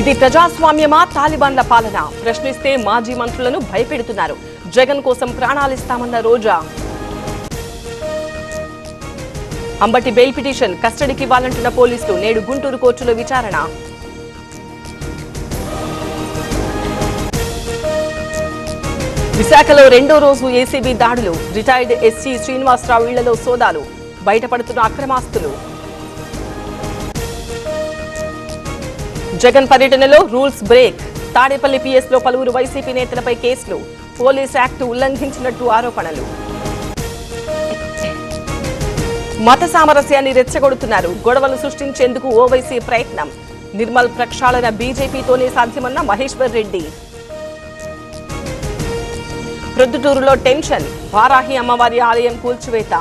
ఇది ప్రజాస్వామ్యమా తాలిబాన్ల పాలన ప్రశ్నిస్తే మాజీ మంత్రులను భయపెడుతున్నారు. జగన్ కోసం ప్రాణాలిస్తామన్న రోజా. అంబటి బెయిల్ పిటిషన్ కస్టడీకి ఇవ్వాలంటున్న పోలీసులు. నేడు గుంటూరు కోర్టులో విచారణ. విశాఖలో రెండో రోజు ఏసీబీ దాడులు. రిటైర్డ్ ఎస్సీ శ్రీనివాసరావు ఇళ్లలో సోదాలు. బయటపడుతున్న అక్రమాస్తులు. జగన్ పర్యటనలో రూల్స్ బ్రేక్. తాడేపల్లి పిఎస్ లో పలువురు వైసీపీ నేతలపై కేసులు. పోలీస్ యాక్ట్ ఉల్లంఘించినట్టు ఆరోపణలు. మత సామరస్యాన్ని రెచ్చగొడుతున్నారు. గొడవలు సృష్టించేందుకు ఓవైసీ ప్రయత్నం. నిర్మల్ ప్రక్షాళన బీజేపీతోనే సాధ్యమన్న మహేశ్వర్ రెడ్డి. ప్రొద్దుటూరులో టెన్షన్. వారాహి అమ్మవారి ఆలయం కూల్చివేత.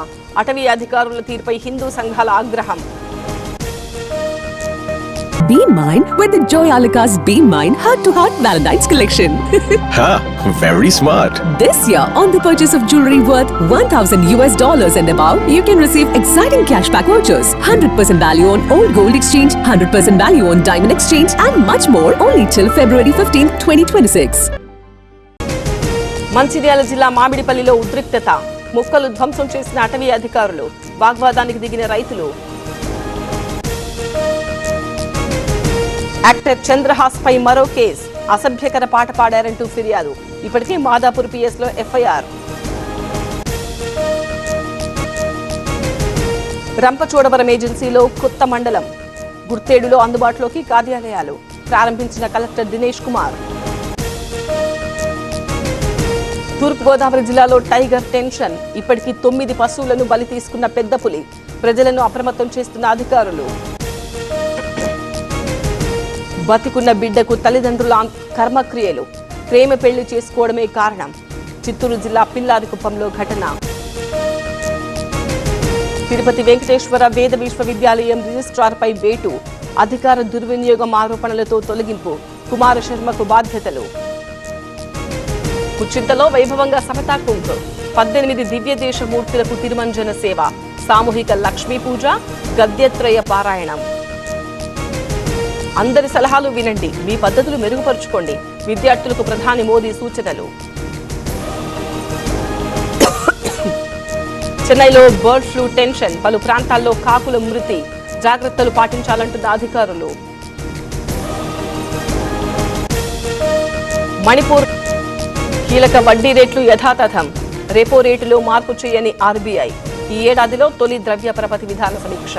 అటవీ అధికారుల తీరుపై హిందూ సంఘాల ఆగ్రహం. Be mine with the Joy Alucas Be Mine Heart to Heart Valentine's collection. Ha! Very smart. This year, on the purchase of jewelry worth $1,000 and above, you can receive exciting cashback vouchers, 100% value on old gold exchange, 100% value on diamond exchange, and much more only till February 15, 2026. Mancherial జిల్లా మామిడిపల్లిలో ఉద్రిక్తత. మొక్కలు ధ్వంసం చేసిన అటవీ అధికారులు. వాగ్వాదానికి దిగిన రైతులు. యాక్టర్ చంద్రహాస్ పై మరో కేసు. అసభ్యకర పాట పాడారంటూ ఫిర్యాదు. ఇప్పటికే మాదాపూర్ పిఎస్ లో ఎఫ్ఐఆర్. రంపచోడవరం ఏజెన్సీలో కొత్త మండలం. గుర్తేడులో అందుబాటులోకి కార్యాలయాలు. ప్రారంభించిన కలెక్టర్ దినేష్ కుమార్. తూర్పుగోదావరి జిల్లాలో టైగర్ టెన్షన్. ఇప్పటికీ 9 పశువులను బలి తీసుకున్న పెద్ద పులి. ప్రజలను అప్రమత్తం చేస్తున్న అధికారులు. బతికున్న బిడ్డకు తల్లిదండ్రుల కర్మక్రియలు. ప్రేమ పెళ్లి చేసుకోవడమే కారణం. చిత్తూరు జిల్లా పిల్లారికుప్పంలో ఘటన. తిరుపతి వెంకటేశ్వర వేద విశ్వవిద్యాలయం రిజిస్ట్రార్పై వేటు. అధికార దుర్వినియోగం ఆరోపణలతో తొలగింపు. కుమార శర్మకు బాధ్యతలు. కుచింతలో వైభవంగా సమతా కుంభ్. 18 దివ్య దేశమూర్తులకు తిరుమంజన సేవ. సామూహిక లక్ష్మీ పూజ. గద్యత్రయ పారాయణం. అందరి సలహాలు వినండి. మీ పద్ధతులు మెరుగుపరుచుకోండి. విద్యార్థులకు ప్రధాని మోదీ సూచనలు. చెన్నైలో బర్డ్ ఫ్లూ టెన్షన్. పలు ప్రాంతాల్లో కాకుల మృతి. జాగ్రత్తలు పాటించాలంటున్న అధికారులు. మణిపూర్ కీలక వడ్డీ రేట్లు యథాతథం. రెపో రేటులో మార్పు చేయని ఆర్బీఐ. ఈ ఏడాదిలో తొలి ద్రవ్య పరపతి విధాన సమీక్ష.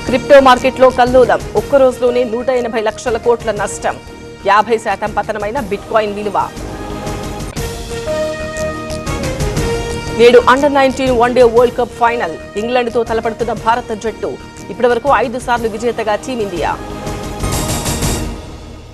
క్రిప్టో మార్కెట్లో కల్లోలం. ఒక్క రోజులోనే 180 లక్షల కోట్ల నష్టం. 50% పతనమైన బిట్కాయిన్ విలువ. నేడు under one day world cup final. ఇంగ్లాండ్తో తలపడుతున్న భారత జట్టు. ఇప్పటివరకు 5 సార్లు విజేతగా టీమిండియా.